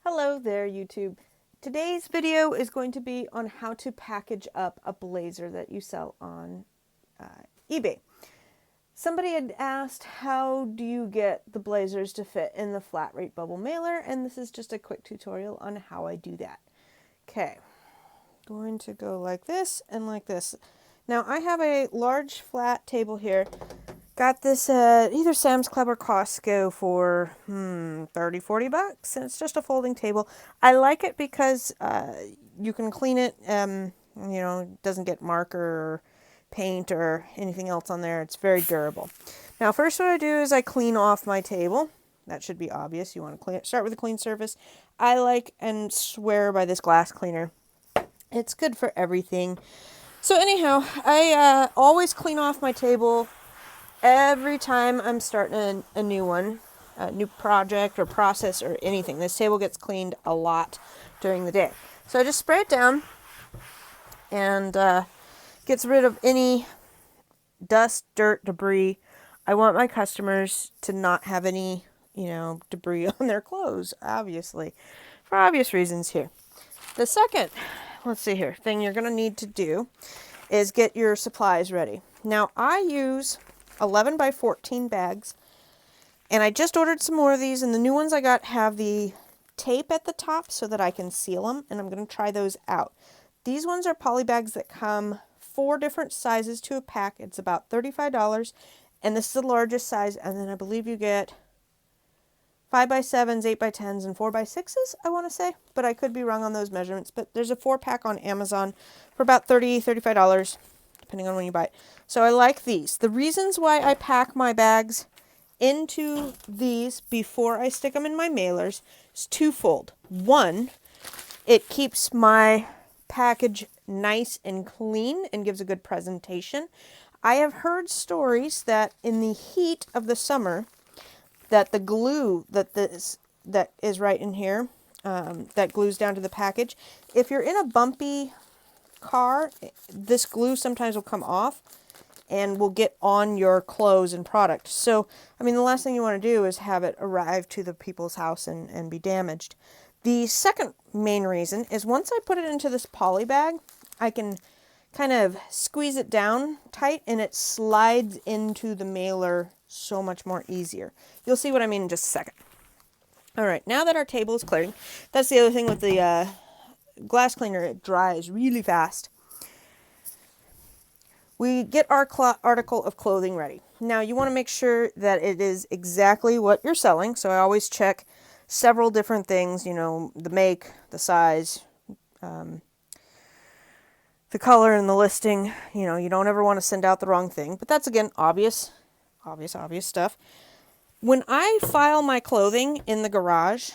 Hello there, YouTube. Today's video is going to be on how to package up a blazer that you sell on eBay. Somebody had asked, how do you get the blazers to fit in the flat rate bubble mailer? And this is just a quick tutorial on how I do that. Okay, going to go like this and like this. Now I have a large flat table here. Got this at either Sam's Club or Costco for 30, 40 bucks, and it's just a folding table. I like it because you can clean it, it doesn't get marker or paint or anything else on there. It's very durable. Now, first what I do is I clean off my table. That should be obvious. You want to clean it. Start with a clean surface. I like and swear by this glass cleaner. It's good for everything. So anyhow, I always clean off my table every time I'm starting a new one, a new project or process or anything. This table gets cleaned a lot during the day. So I just spray it down and gets rid of any dust, dirt, debris. I want my customers to not have any, debris on their clothes, obviously, for obvious reasons here. The second, thing you're going to need to do is get your supplies ready. Now, I use 11 by 14 bags, and I just ordered some more of these, and the new ones I got have the tape at the top so that I can seal them, and I'm going to try those out. These ones are poly bags that come 4 different sizes to a pack. It's about $35, and this is the largest size, and then I believe you get 5 by 7s, 8 by 10s, and 4 by 6s, I want to say, but I could be wrong on those measurements. But there's a 4-pack on Amazon for about $30, $35, depending on when you buy it. So I like these. The reasons why I pack my bags into these before I stick them in my mailers is twofold. One, it keeps my package nice and clean and gives a good presentation. I have heard stories that in the heat of the summer, that the glue that is right in here, that glues down to the package, if you're in a bumpy car, this glue sometimes will come off and will get on your clothes and product. So, the last thing you want to do is have it arrive to the people's house and be damaged. The second main reason is once I put it into this poly bag, I can kind of squeeze it down tight and it slides into the mailer so much more easier. You'll see what I mean in just a second. All right, now that our table is clearing, that's the other thing with the glass cleaner, it dries really fast. We get our article of clothing ready. Now you want to make sure that it is exactly what you're selling. So I always check several different things, the make, the size, the color, and the listing. You don't ever want to send out the wrong thing, but that's, again, obvious stuff. When I file my clothing in the garage,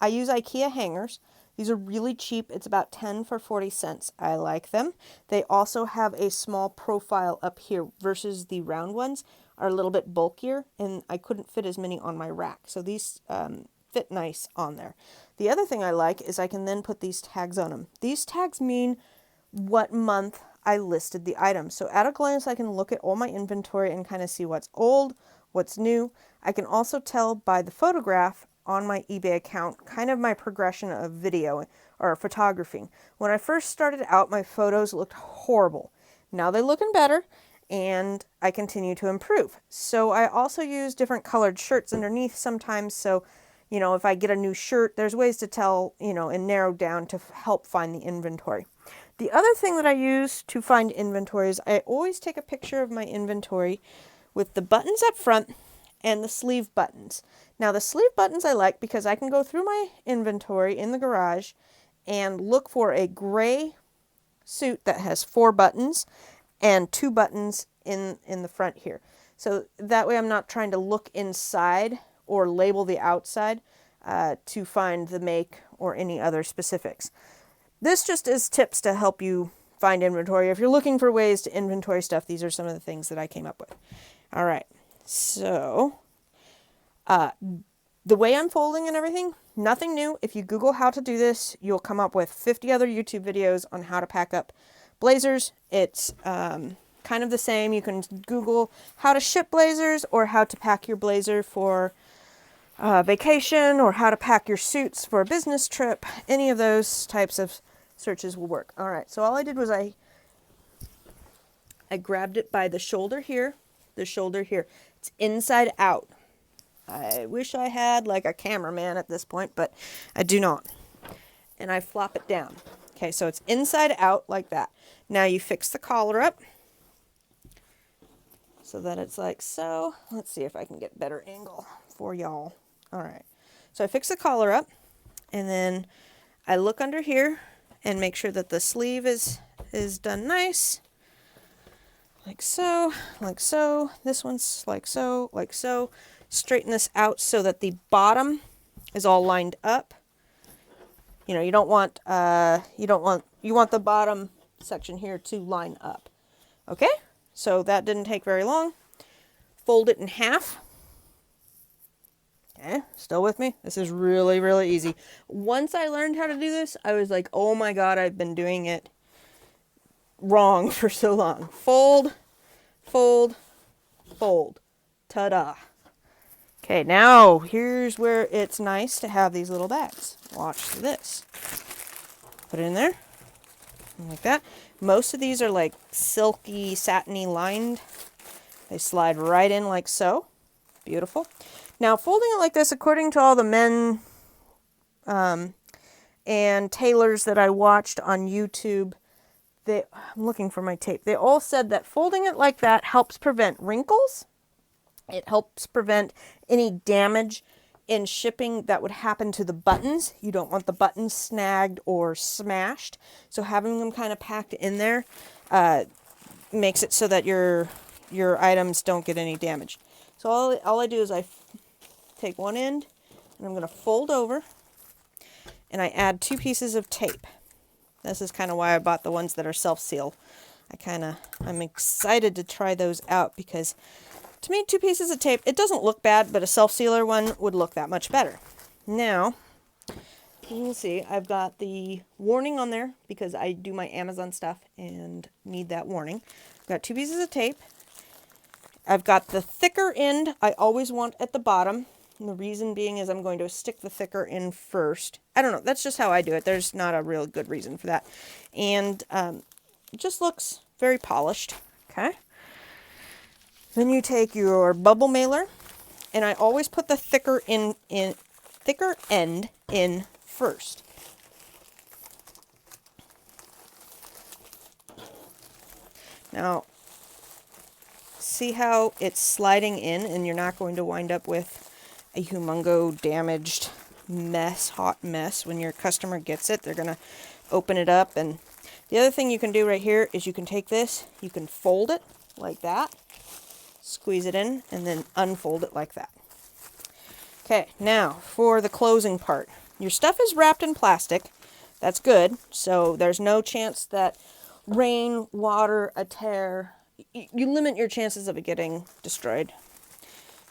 I use IKEA hangers. These are really cheap. It's about 10 for 40 cents. I like them. They also have a small profile up here versus the round ones are a little bit bulkier, and I couldn't fit as many on my rack. So these fit nice on there. The other thing I like is I can then put these tags on them. These tags mean what month I listed the item. So at a glance, I can look at all my inventory and kind of see what's old, what's new. I can also tell by the photograph on my eBay account, kind of my progression of video or photographing. When I first started out, my photos looked horrible. Now they're looking better, and I continue to improve. So I also use different colored shirts underneath sometimes. So, if I get a new shirt, there's ways to tell, and narrow down to help find the inventory. The other thing that I use to find inventory is I always take a picture of my inventory with the buttons up front and the sleeve buttons. Now the sleeve buttons I like because I can go through my inventory in the garage and look for a gray suit that has 4 buttons and 2 buttons in the front here. So that way I'm not trying to look inside or label the outside to find the make or any other specifics. This just is tips to help you find inventory. If you're looking for ways to inventory stuff, these are some of the things that I came up with. All right. So, the way I'm folding and everything, nothing new. If you Google how to do this, you'll come up with 50 other YouTube videos on how to pack up blazers. It's kind of the same. You can Google how to ship blazers or how to pack your blazer for vacation, or how to pack your suits for a business trip. Any of those types of searches will work. All right, so all I did was I grabbed it by the shoulder here, the shoulder here. It's inside out. I wish I had like a cameraman at this point, but I do not. And I flop it down. Okay, so it's inside out like that. Now you fix the collar up so that it's like so. Let's see if I can get better angle for y'all. All right, so I fix the collar up, and then I look under here and make sure that the sleeve is done nice. Like so, like so. This one's like so, like so. Straighten this out so that the bottom is all lined up. You know, you want the bottom section here to line up. Okay? So that didn't take very long. Fold it in half. Okay, still with me? This is really, really easy. Once I learned how to do this, I was like, oh my God, I've been doing it wrong for so long. Fold, fold, fold. Ta-da. Okay, now here's where it's nice to have these little bags. Watch this. Put it in there, like that. Most of these are like silky, satiny lined. They slide right in like so. Beautiful. Now, folding it like this, according to all the men and tailors that I watched on YouTube, I'm looking for my tape. They all said that folding it like that helps prevent wrinkles. It helps prevent any damage in shipping that would happen to the buttons. You don't want the buttons snagged or smashed. So having them kind of packed in there makes it so that your items don't get any damage. So all I do is I take one end and I'm going to fold over, and I add 2 pieces of tape. This is kind of why I bought the ones that are self-seal. I'm excited to try those out because to me, 2 pieces of tape, it doesn't look bad, but a self-sealer one would look that much better. Now, you can see I've got the warning on there because I do my Amazon stuff and need that warning. I've got 2 pieces of tape. I've got the thicker end I always want at the bottom. And the reason being is I'm going to stick the thicker end first. I don't know. That's just how I do it. There's not a real good reason for that. And it just looks very polished. Okay. Then you take your bubble mailer, and I always put the thicker end in first. Now, see how it's sliding in, and you're not going to wind up with a humongo damaged mess, hot mess. When your customer gets it, they're going to open it up. And the other thing you can do right here is you can take this, you can fold it like that. Squeeze it in, and then unfold it like that. Okay, now for the closing part. Your stuff is wrapped in plastic. That's good. So there's no chance that rain, water, a tear, you limit your chances of it getting destroyed.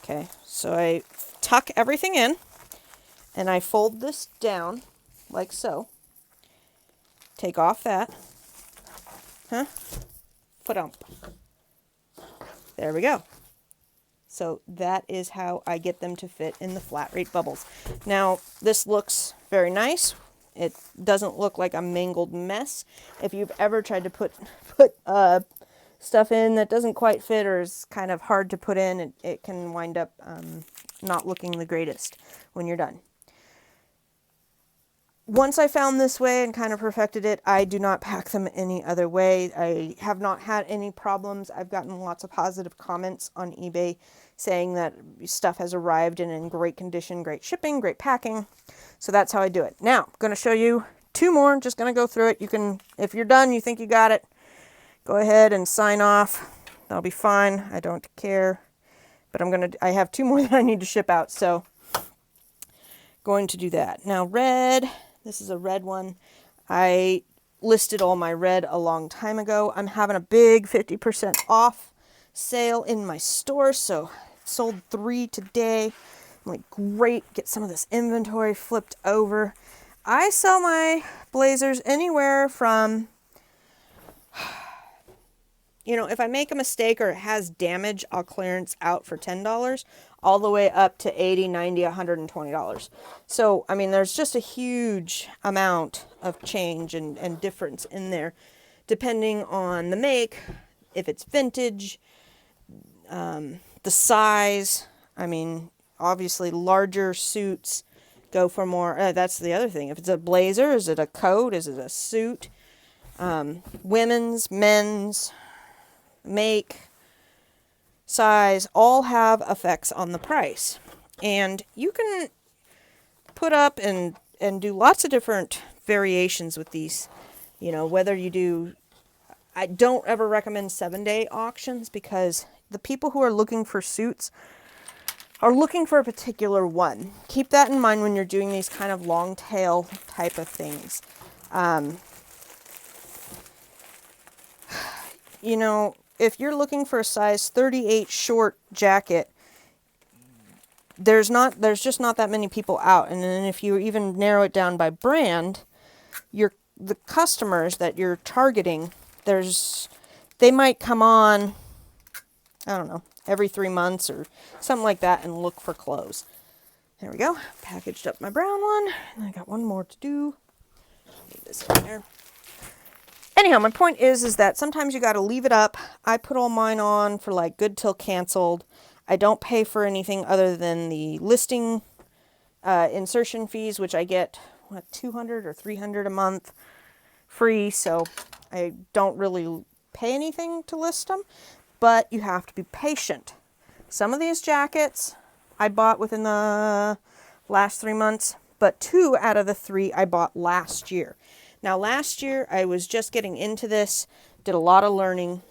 Okay, so I tuck everything in, and I fold this down like so. Take off that. Fa-dump. There we go. So that is how I get them to fit in the flat rate bubbles. Now, this looks very nice. It doesn't look like a mangled mess. If you've ever tried to put stuff in that doesn't quite fit or is kind of hard to put in, it can wind up not looking the greatest when you're done. Once I found this way and kind of perfected it, I do not pack them any other way. I have not had any problems. I've gotten lots of positive comments on eBay saying that stuff has arrived in great condition, great shipping, great packing. So that's how I do it. Now, I'm going to show you 2 more. I'm just going to go through it. You can, if you're done, you think you got it, go ahead and sign off. That'll be fine. I don't care. But I have 2 more that I need to ship out. So, going to do that. Now, red. This is a red one. I listed all my red a long time ago. I'm having a big 50% off sale in my store, so sold 3 today. I'm like, great, get some of this inventory flipped over. I sell my blazers anywhere from, You know, if I make a mistake or it has damage, I'll clearance out for $10, all the way up to $80, $90, $120. So, I mean, there's just a huge amount of change and difference in there, depending on the make, if it's vintage, the size. I mean, obviously larger suits go for more. That's the other thing. If it's a blazer, is it a coat? Is it a suit? Women's, men's, make, size, all have effects on the price. And you can put up and do lots of different variations with these. You know, whether you do, I don't ever recommend 7-day auctions, because the people who are looking for suits are looking for a particular one. Keep that in mind when you're doing these kind of long tail type of things. You know, if you're looking for a size 38 short jacket, there's just not that many people out. And then if you even narrow it down by brand, the customers that you're targeting, they might come on, I don't know, every 3 months or something like that, and look for clothes. There we go. Packaged up my brown one, and I got one more to do. Leave this in there. Anyhow, my point is that sometimes you got to leave it up. I put all mine on for like good till canceled. I don't pay for anything other than the listing insertion fees, which I get, $200 or $300 a month free. So I don't really pay anything to list them, but you have to be patient. Some of these jackets I bought within the last 3 months, but 2 out of the 3 I bought last year. Now, last year, I was just getting into this, did a lot of learning,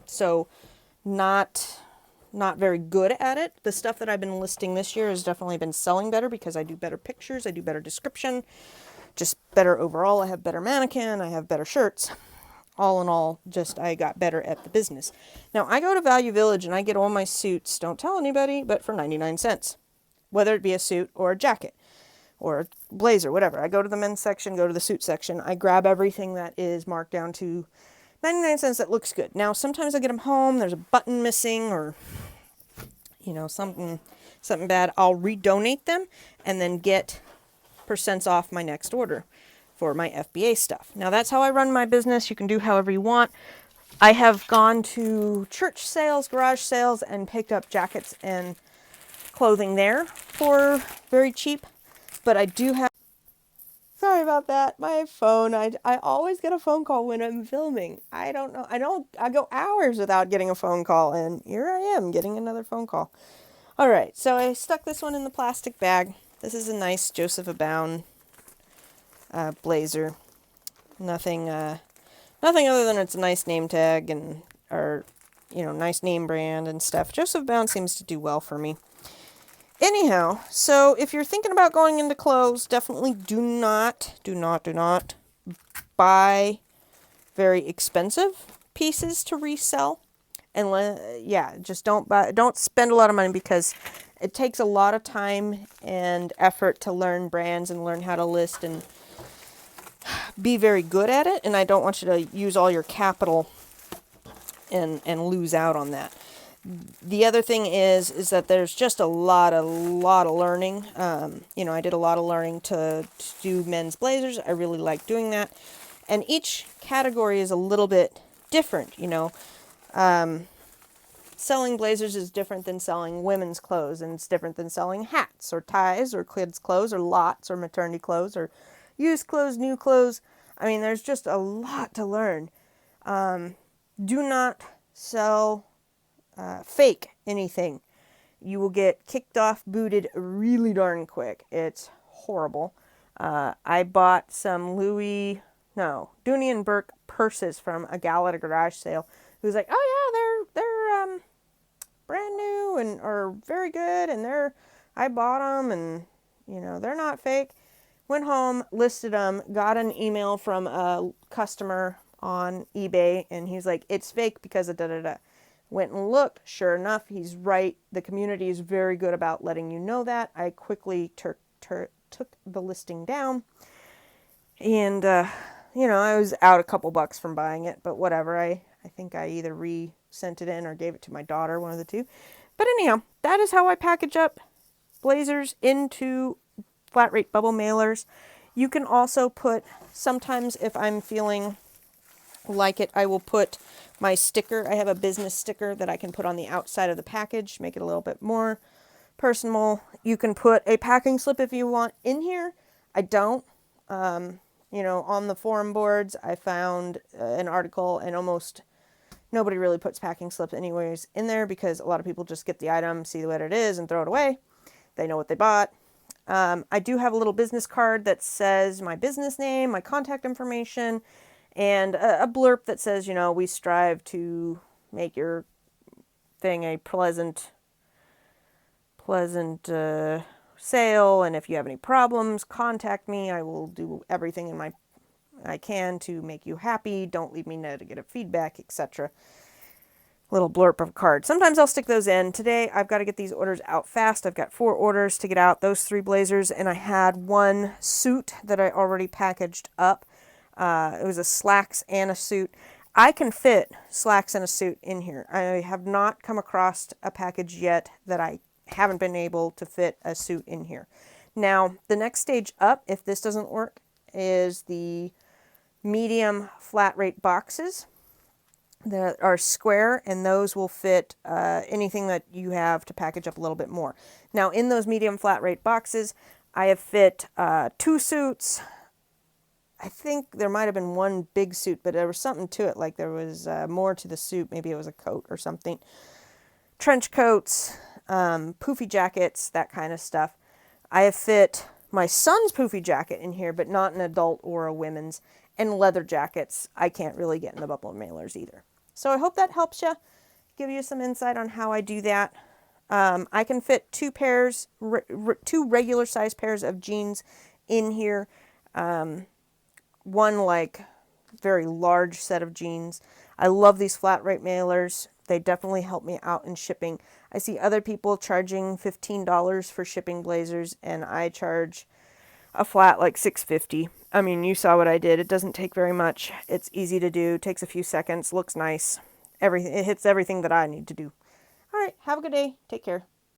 so not very good at it. The stuff that I've been listing this year has definitely been selling better because I do better pictures, I do better description, just better overall. I have better mannequin, I have better shirts. All in all, just I got better at the business. Now, I go to Value Village and I get all my suits, don't tell anybody, but for 99 cents, whether it be a suit or a jacket or a blazer, whatever. I go to the men's section, go to the suit section. I grab everything that is marked down to 99 cents that looks good. Now, sometimes I get them home, there's a button missing or, you know, something bad. I'll redonate them and then get percents off my next order for my FBA stuff. Now, that's how I run my business. You can do however you want. I have gone to church sales, garage sales, and picked up jackets and clothing there for very cheap. But I do have, sorry about that, my phone, I always get a phone call when I'm filming. I don't know, I go hours without getting a phone call, and here I am getting another phone call. All right, so I stuck this one in the plastic bag. This is a nice Joseph Abound blazer. Nothing other than it's a nice name tag and, or, you know, nice name brand and stuff. Joseph Abound seems to do well for me. Anyhow, so if you're thinking about going into clothes, definitely do not buy very expensive pieces to resell. And just don't spend a lot of money, because it takes a lot of time and effort to learn brands and learn how to list and be very good at it. And I don't want you to use all your capital and lose out on that. The other thing is that there's just a lot of learning. You know, I did a lot of learning to do men's blazers. I really like doing that. And each category is a little bit different, you know. Selling blazers is different than selling women's clothes, and it's different than selling hats or ties or kids' clothes or lots or maternity clothes or used clothes, new clothes. I mean, there's just a lot to learn. Do not sell fake anything. You will get kicked off, booted really darn quick. It's horrible. I bought some Dooney and Burke purses from a gal at a garage sale who's like, oh yeah, they're brand new and are very good, and I bought them, and you know, they're not fake. Went home, listed them, got an email from a customer on eBay, and he's like, it's fake because of da-da-da. Went and looked. Sure enough, he's right. The community is very good about letting you know that. I quickly took the listing down. And, you know, I was out a couple bucks from buying it, but whatever. I think I either re-sent it in or gave it to my daughter, one of the two. But anyhow, that is how I package up blazers into flat rate bubble mailers. You can also put, sometimes if I'm feeling like it, I will put my sticker. I have a business sticker that I can put on the outside of the package, make it a little bit more personal. You can put a packing slip if you want in here. I don't. You know, on the forum boards, I found an article, and almost nobody really puts packing slips anyways in there because a lot of people just get the item, see what it is, and throw it away. They know what they bought. I do have a little business card that says my business name, my contact information, and a blurb that says, you know, we strive to make your thing a pleasant sale, and if you have any problems, contact me. I will do everything I can to make you happy. Don't leave me negative feedback, etc. Little blurb of a card. Sometimes I'll stick those in. Today I've got to get these orders out fast. I've got 4 orders to get out, those 3 blazers, and I had 1 suit that I already packaged up. It was a slacks and a suit. I can fit slacks and a suit in here. I have not come across a package yet that I haven't been able to fit a suit in here. Now, the next stage up, if this doesn't work, is the medium flat rate boxes that are square, and those will fit anything that you have to package up a little bit more. Now, in those medium flat rate boxes, I have fit 2 suits. I think there might have been 1 big suit, but there was something to it, like there was more to the suit. Maybe it was a coat or something. Trench coats, poofy jackets, that kind of stuff. I have fit my son's poofy jacket in here, but not an adult or a women's. And leather jackets, I can't really get in the bubble mailers either. So I hope that helps you, give you some insight on how I do that. I can fit 2 pairs, 2 regular size pairs of jeans in here. One like very large set of jeans. I love these flat rate mailers. They definitely help me out in shipping. I see other people charging $15 for shipping blazers, and I charge a flat like $6.50. I mean, you saw what I did. It doesn't take very much. It's easy to do. Takes a few seconds. Looks nice. It hits everything that I need to do. All right. Have a good day. Take care.